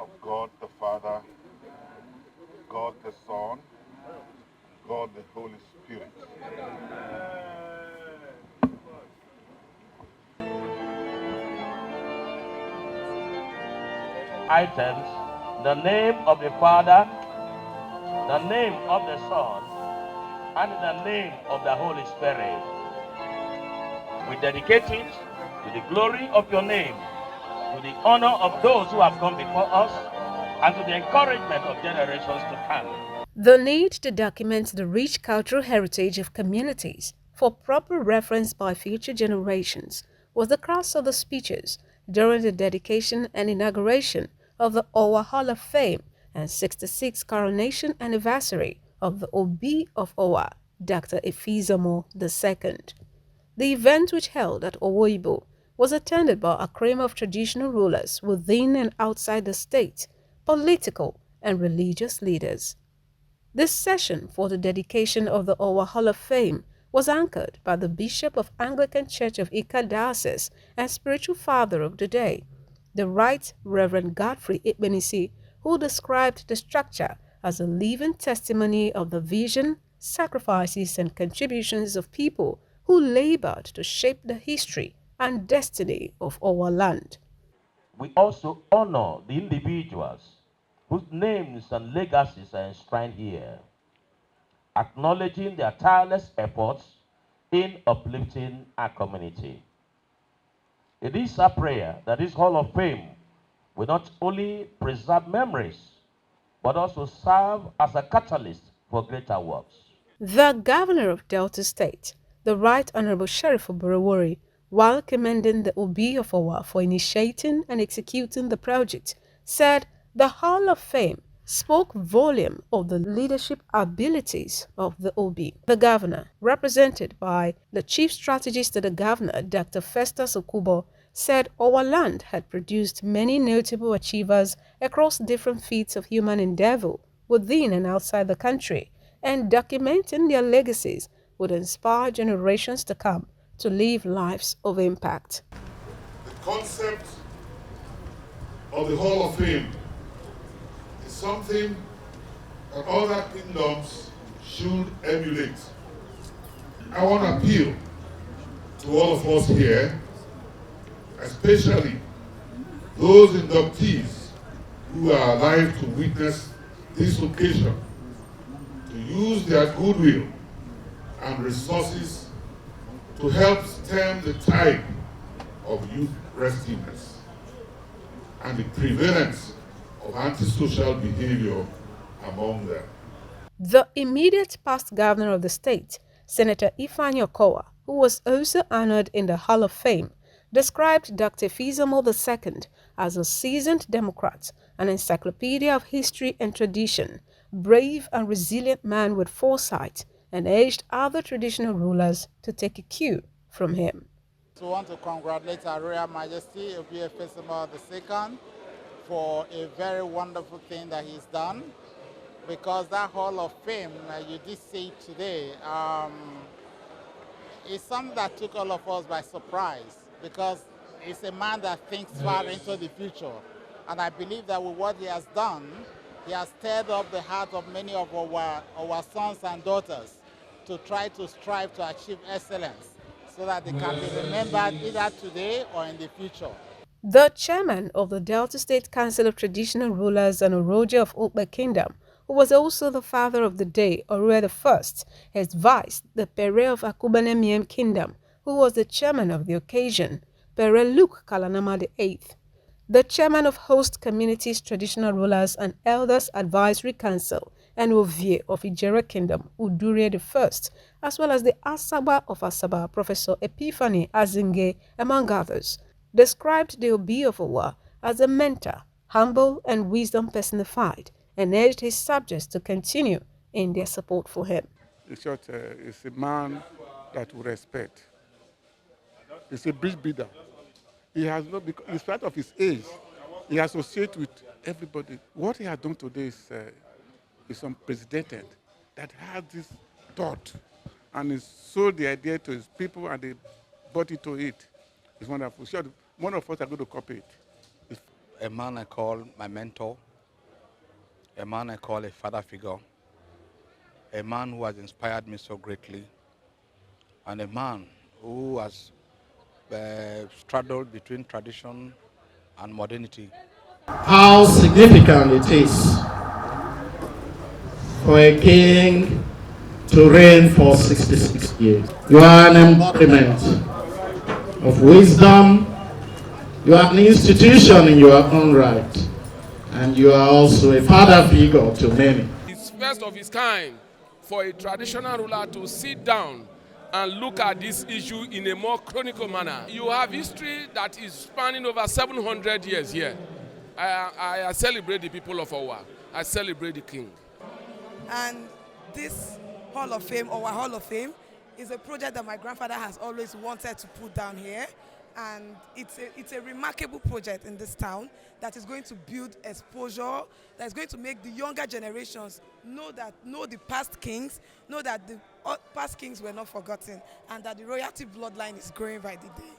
of God the Father, God the Son, God the Holy Spirit. Items: the name of the Father, the name of the Son, and the name of the Holy Spirit. We dedicate it to the glory of your name, to the honor of those who have come before us, and to the encouragement of generations to come. The need to document the rich cultural heritage of communities for proper reference by future generations was the crux of the speeches during the dedication and inauguration of the Owa Hall of Fame and 66th coronation anniversary of the Obi of Owa, Dr. Efeizomor II. The event, which held at Owoibo, was attended by a cream of traditional rulers within and outside the state, political and religious leaders. This session for the dedication of the Owa Hall of Fame was anchored by the Bishop of Anglican Church of Ika Diocese and spiritual father of the day, the Right Reverend Godfrey Ikbenisi, who described the structure as a living testimony of the vision, sacrifices, and contributions of people who labored to shape the history and destiny of our land. We also honor the individuals whose names and legacies are enshrined here, acknowledging their tireless efforts in uplifting our community. It is our prayer that this Hall of Fame will not only preserve memories, but also serve as a catalyst for greater works. The governor of Delta State, the Right Honorable Sheriff Oborowori, while commending the Obi of Owa for initiating and executing the project, said the Hall of Fame spoke volume of the leadership abilities of the Obi. The governor, represented by the chief strategist of the governor, Dr. Festus Okubo, said our land had produced many notable achievers across different feats of human endeavor within and outside the country, and documenting their legacies would inspire generations to come to live lives of impact. The concept of the Hall of Fame is something that other kingdoms should emulate. I want to appeal to all of us here, especially those inductees who are alive to witness this occasion, to use their goodwill and resources to help stem the tide of youth restlessness and the prevalence of antisocial behavior among them. The immediate past governor of the state, Senator Ifeanyi Okowa, who was also honored in the Hall of Fame, described Dr. Efeizomor II as a seasoned Democrat, an encyclopedia of history and tradition, brave and resilient man with foresight, and urged other traditional rulers to take a cue from him. We want to congratulate Our Royal Majesty Obi Efeizomor II for a very wonderful thing that he's done, because that Hall of Fame, you did see today, is something that took all of us by surprise, because he's a man that thinks far into the future. And I believe that with what he has done, he has stirred up the heart of many of our sons and daughters to try to strive to achieve excellence so that they can be remembered either today or in the future. The chairman of the Delta State Council of Traditional Rulers and Oroja of Okpe Kingdom, who was also the father of the day, Orue I, advised the Pere of Akubanemiem Kingdom, who was the chairman of the occasion, Pere Luke Kalanama VIII. The chairman of Host Communities Traditional Rulers and Elders Advisory Council, and Ovie of Ijera Kingdom, Udurie I, as well as the Asaba of Asaba, Professor Epiphany Azinge, among others, described the Obi of Owa as a mentor, humble and wisdom personified, and urged his subjects to continue in their support for him. In short, he's a man that we respect. He's a bridge builder. He has not, in spite of his age, he associates with everybody. What he has done today is unprecedented. That has this thought, and he sold the idea to his people, and they bought into it. It's wonderful. Sure, one of us are going to copy it. a man I call my mentor, a man I call a father figure, a man who has inspired me so greatly, and a man who has straddled between tradition and modernity. How significant it is for a king to reign for 66 years. You are an embodiment of wisdom. You are an institution in your own right. And you are also a father figure to many. It's first of its kind for a traditional ruler to sit down and look at this issue in a more chronicle manner. You have history that is spanning over 700 years here. I celebrate the people of Owa. I celebrate the king. And this Hall of Fame, our Hall of Fame, is a project that my grandfather has always wanted to put down here. And it's a remarkable project in this town that is going to build exposure, that is going to make the younger generations know the past kings, know that the past kings were not forgotten, and that the royalty bloodline is growing by the day.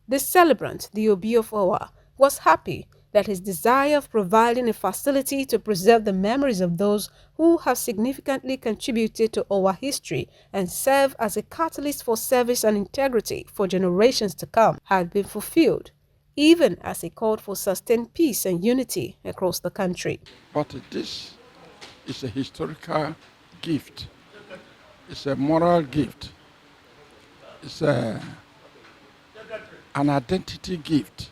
The celebrant, the Obi of Owa, was happy that his desire of providing a facility to preserve the memories of those who have significantly contributed to our history and serve as a catalyst for service and integrity for generations to come had been fulfilled, even as he called for sustained peace and unity across the country. But this is a historical gift. It's a moral gift. It's an identity gift.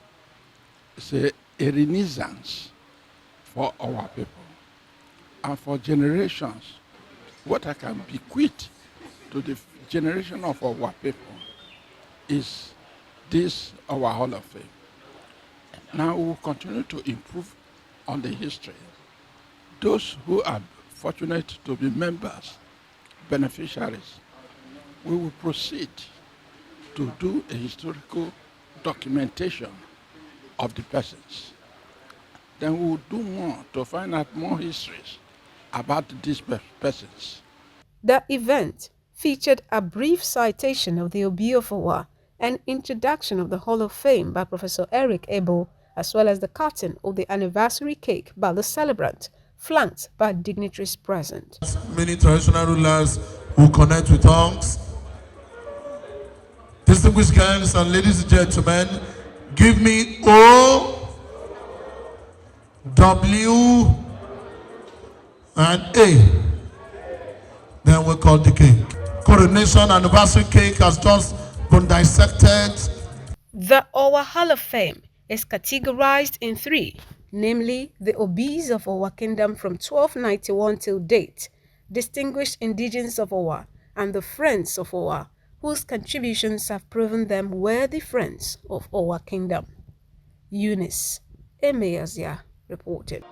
It's a renaissance for our people and for generations. What I can bequeath to the generation of our people is this, our Hall of Fame. Now we will continue to improve on the history. Those who are fortunate to be members, beneficiaries, we will proceed to do a historical documentation of the persons. Then we will do more to find out more histories about these persons. The event featured a brief citation of the Obi of Owa, an introduction of the Hall of Fame by Professor Eric Abel, as well as the cutting of the anniversary cake by the celebrant, flanked by dignitaries present. Many traditional rulers will connect with tongues. Distinguished guests and ladies and gentlemen, give me O, W, and A. Then we call the cake. Coronation anniversary cake has just been dissected. The Owa Hall of Fame is categorized in three, namely the Obis of Owa Kingdom from 1291 till date, distinguished indigents of Owa, and the Friends of Owa, whose contributions have proven them worthy friends of Owa Kingdom. Eunice Emeazia reported.